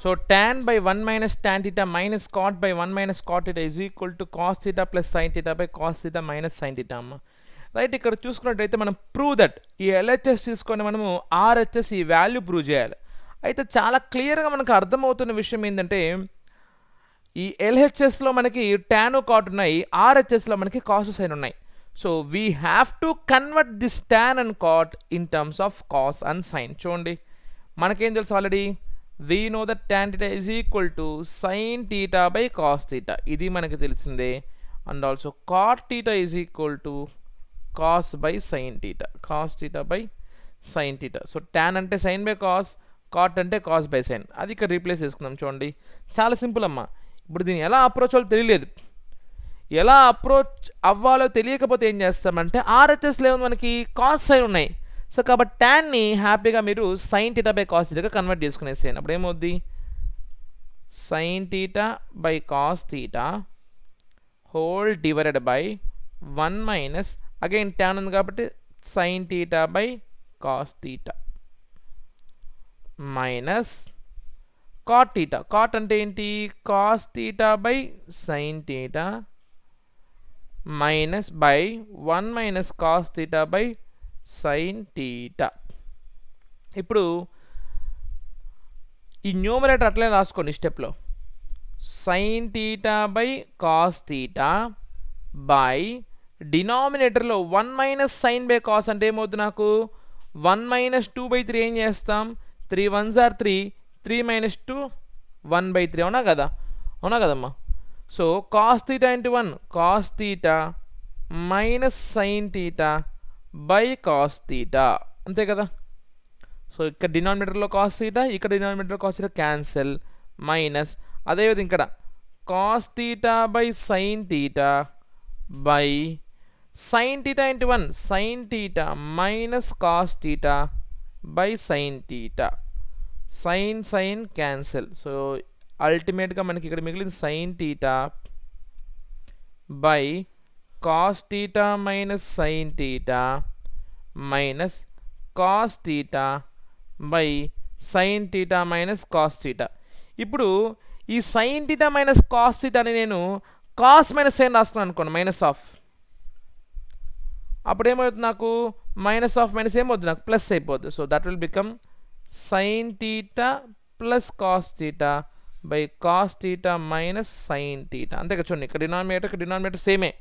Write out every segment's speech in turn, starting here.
So tan by 1 minus tan theta minus cot by 1 minus cot theta is equal to cos theta plus sin theta by cos theta minus sin theta అమ్మ. Right, ఇక్కడ చూసుకున్నట్టయితే మనం prove that ఈ LHS తీసుకొని మనము RHS ఈ value prove చేయాలి. అయితే చాలా క్లియర్గా మనకు అర్థమవుతున్న విషయం ఏంటంటే ఈ ఎల్హెచ్ఎస్లో మనకి టాను కాట్ ఉన్నాయి, ఆర్హెచ్ఎస్లో మనకి కాస్ సైన్ ఉన్నాయి. So we have to convert this tan and cot in terms of cos and sine. చూడండి మనకేం తెలుసు already, we know that tan theta is equal to sin theta by cos theta. ఇది మనకి తెలిసిందే. And also cot theta is equal to cos by sin theta. cos theta by sin theta. So tan అంటే sin by cos, cot అంటే cos by sin. అది ఇక్కడ replace చేసుకుందాం. చూడండి చాలా సింపుల్ అమ్మా. ఇప్పుడు దీన్ని ఎలా అప్రోచ్ అవ్వాలో తెలియలేదు. ఎలా అప్రోచ్ అవ్వాలో తెలియకపోతే ఏం చేస్తామంటే ఆర్హెచ్ఎస్లో ఏముంది మనకి కాస్ సైన్ ఉన్నాయి. సో కాబట్టి ట్యాన్ని హ్యాపీగా మీరు సైన్ థీటా బై కాస్ థీటాగా కన్వర్ట్ చేసుకునేసేయండి. అప్పుడు ఏమవుద్ది, sine theta by cos theta whole divided by 1 minus again tan ఉంది కాబట్టి sine theta by cos theta minus cot theta. Cot అంటే ఏంటి, cos theta by sine theta minus by 1 minus cos theta by sine theta. ఇప్పుడు ఈ numerator అట్లే రాసుకోండి స్టెప్లో, sine theta by cos theta by డినామినేటర్లో 1 మైనస్ సైన్ బై కాస్ అంటే ఏమవుతుంది నాకు 1 మైనస్ 2/3 ఏం చేస్తాం, 3 1s are 3, 3 మైనస్ 2 1/3 అవునా కదా, అవునా కదమ్మా. So cos theta into 1 cos theta minus sine theta by cos theta, అంతే కదా. సో ఇక్కడ డినామినేటర్లో కాస్ థీటా, ఇక్కడ డినామినేటర్లో కాస్ థీటా క్యాన్సిల్, మైనస్ అదేవిధంగా ఇక్కడ cos theta by sine theta by sine theta into 1 sine theta minus cos theta by sine theta, sine sine cancel. So అల్టిమేట్గా మనకి ఇక్కడ మిగిలింది sine theta by cos theta minus sine theta minus cos theta by sine theta minus cos theta. ఇప్పుడు ఈ sign theta minus cos థీటాని నేను cos minus sign రాస్తున్నాను అనుకోండి, minus of, అప్పుడు ఏమవుతుంది నాకు మైనస్ ఆఫ్ మైనస్ ఏమవుతుంది నాకు ప్లస్ అయిపోద్ది. So that will become sine theta plus cos theta by cos theta minus sine theta, అంతే కదా. చూడండి ఇక్కడ డినామినేటర్ సేమే,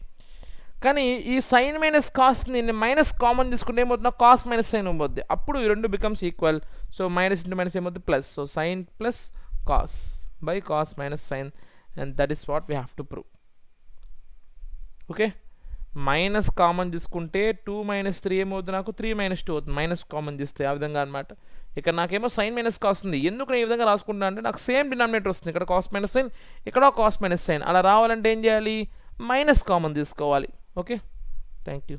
కానీ ఈ సైన్ మైనస్ కాస్ నేను మైనస్ కామన్ తీసుకుంటే ఏమవుతుందో కాస్ మైనస్ సైన్ అవుతుంది, అప్పుడు ఈ రెండు becomes equal. So minus into minus ఏమవుతుంది plus. So sine plus cos by cos minus sine, and that is what we have to prove. Okay, minus common తీసుకుంటే 2 minus 3 ఏమవుతుంది నాకు 3 మైనస్ 2 అవుతుంది, minus common తీస్తే ఆ విధంగా అనమాట. ఇక్కడ నాకేమో సైన్ మైనస్ కాస్ ఉంది, ఎందుకు నేను ఈ విధంగా రాసుకుంటా అంటే నాకు సేమ్ డినామినేటర్ వస్తుంది, ఇక్కడ కాస్ మైనస్ సైన్, ఇక్కడ కాస్ మైనస్ సైన్. అలా రావాలంటే ఏం చేయాలి, మైనస్ కామన్ తీసుకోవాలి. Okay, thank you.